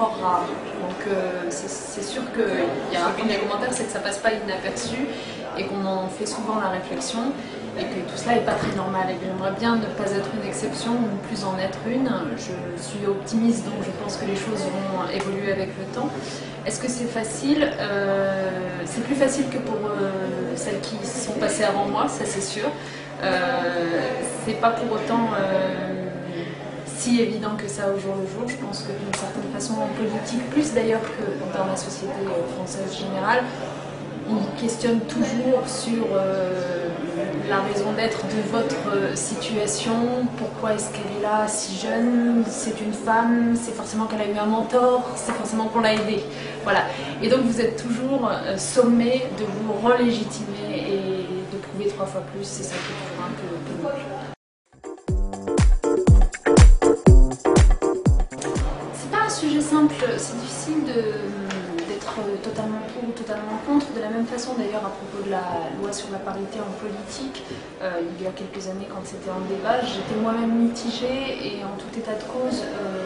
encore rare. Donc c'est sûr qu'il y a un premier commentaire, c'est que ça passe pas inaperçu et qu'on en fait souvent la réflexion et que tout cela n'est pas très normal et que j'aimerais bien ne pas être une exception ou plus en être une. Je suis optimiste, donc je pense que les choses vont évoluer avec le temps. Est-ce que c'est facile? C'est plus facile que pour celles qui sont passées avant moi, ça c'est sûr. C'est pas pour autant si évident que ça au jour le jour. Je pense que d'une certaine façon en politique, plus d'ailleurs que dans la société française générale, on questionne toujours sur la raison d'être de votre situation, pourquoi est-ce qu'elle est là si jeune, c'est une femme, c'est forcément qu'elle a eu un mentor, c'est forcément qu'on l'a aidée. Voilà. Et donc vous êtes toujours sommé de vous relégitimer et de prouver 3 fois plus, c'est ça qui est toujours un peu pénible. C'est pas un sujet simple, c'est difficile d'être totalement pour ou totalement contre, de la même façon d'ailleurs à propos de la loi sur la parité en politique, il y a quelques années quand c'était en débat, j'étais moi-même mitigée et en tout état de cause,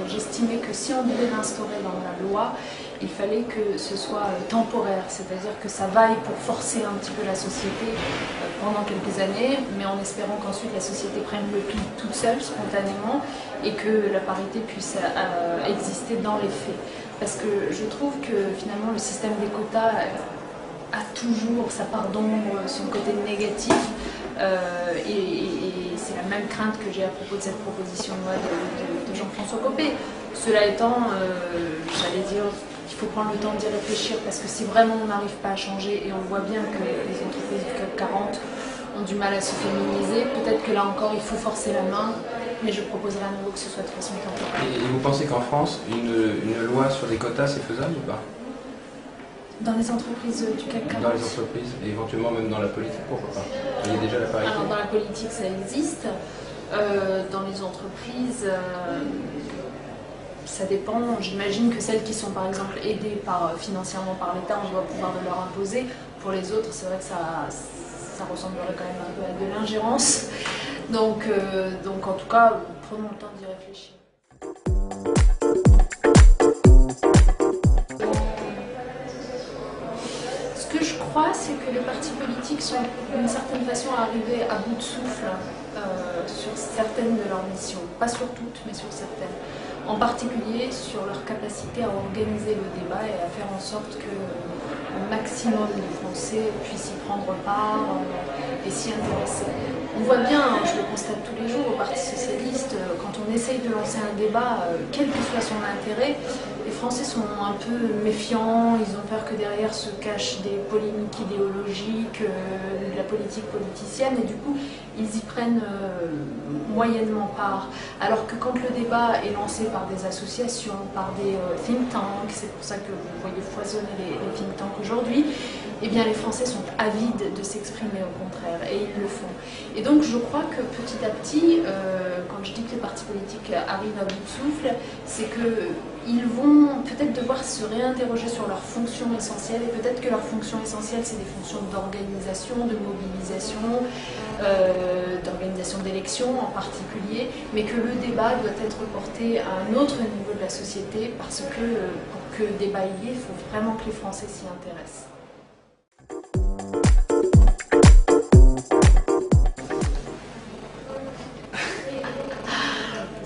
j'estimais que si on devait l'instaurer dans la loi, il fallait que ce soit temporaire, c'est-à-dire que ça vaille pour forcer un petit peu la société pendant quelques années, mais en espérant qu'ensuite la société prenne le pli toute seule, spontanément, et que la parité puisse exister dans les faits. Parce que je trouve que finalement le système des quotas a toujours sa part d'ombre, son côté négatif, et c'est la même crainte que j'ai à propos de cette proposition de loi de Jean-François Copé. Cela étant, j'allais dire, il faut prendre le temps d'y réfléchir parce que si vraiment on n'arrive pas à changer, et on voit bien que les entreprises du CAC 40 ont du mal à se féminiser, peut-être que là encore il faut forcer la main, mais je proposerai à nouveau que ce soit de façon temporaire. Et vous pensez qu'en France, une loi sur les quotas c'est faisable ou pas? Dans les entreprises du CAC 40? Dans les entreprises, et éventuellement même dans la politique, pourquoi pas? Il y a déjà la parité. Alors dans la politique ça existe, dans les entreprises ça dépend. J'imagine que celles qui sont par exemple aidées financièrement par l'État, on doit pouvoir le leur imposer. Pour les autres, c'est vrai que ça ressemblerait quand même un peu à de l'ingérence. Donc en tout cas, prenons le temps d'y réfléchir. Ce que je crois, c'est que les partis politiques sont d'une certaine façon arrivés à bout de souffle sur certaines de leurs missions. Pas sur toutes, mais sur certaines. En particulier sur leur capacité à organiser le débat et à faire en sorte que le maximum de Français puissent y prendre part et s'y intéresser. On voit bien, je le constate tous les jours au Parti Socialiste, quand on essaye de lancer un débat, quel que soit son intérêt, les Français sont un peu méfiants, ils ont peur que derrière se cachent des polémiques idéologiques, de la politique politicienne, et du coup, ils y prennent moyennement part. Alors que quand le débat est lancé par des associations, par des think tanks, c'est pour ça que vous voyez foisonner les think tanks aujourd'hui, eh bien les Français sont avides de s'exprimer au contraire, et ils le font. Et donc je crois que petit à petit, quand je dis que les partis politiques arrivent à bout de souffle, c'est qu'ils vont peut-être devoir se réinterroger sur leurs fonctions essentielles, et peut-être que leurs fonctions essentielles, c'est des fonctions d'organisation, de mobilisation, d'organisation d'élections en particulier, mais que le débat doit être porté à un autre niveau de la société, parce que pour que le débat y ait, il faut vraiment que les Français s'y intéressent.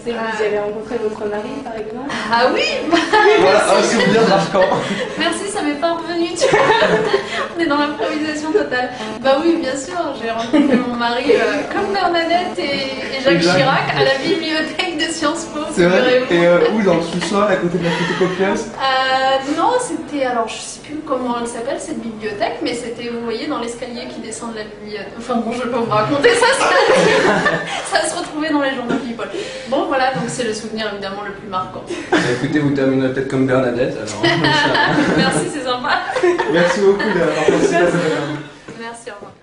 Vous avez rencontré votre mari, par exemple? Ah oui. Voilà, un souvenir marquant. Merci, ça m'est pas revenu, tu vois. On est dans l'improvisation totale. Bah oui, bien sûr, j'ai rencontré mon mari comme Bernadette et Jacques Chirac à la bibliothèque de Sciences Po. C'est vrai. Et où, dans le sous-sol, à côté de la photocopieuse? Non, c'était, alors je sais plus comment elle s'appelle cette bibliothèque, mais c'était, vous voyez, dans l'escalier qui descend de la bibliothèque. Enfin bon, je peux vous raconter ça, ça va se retrouver dans les journaux People. Bon, voilà, donc c'est le souvenir évidemment le plus marquant. Écoutez, vous terminerez peut-être comme Bernadette, alors. Merci, c'est sympa. Merci beaucoup d'avoir participé à cette Merci, au revoir.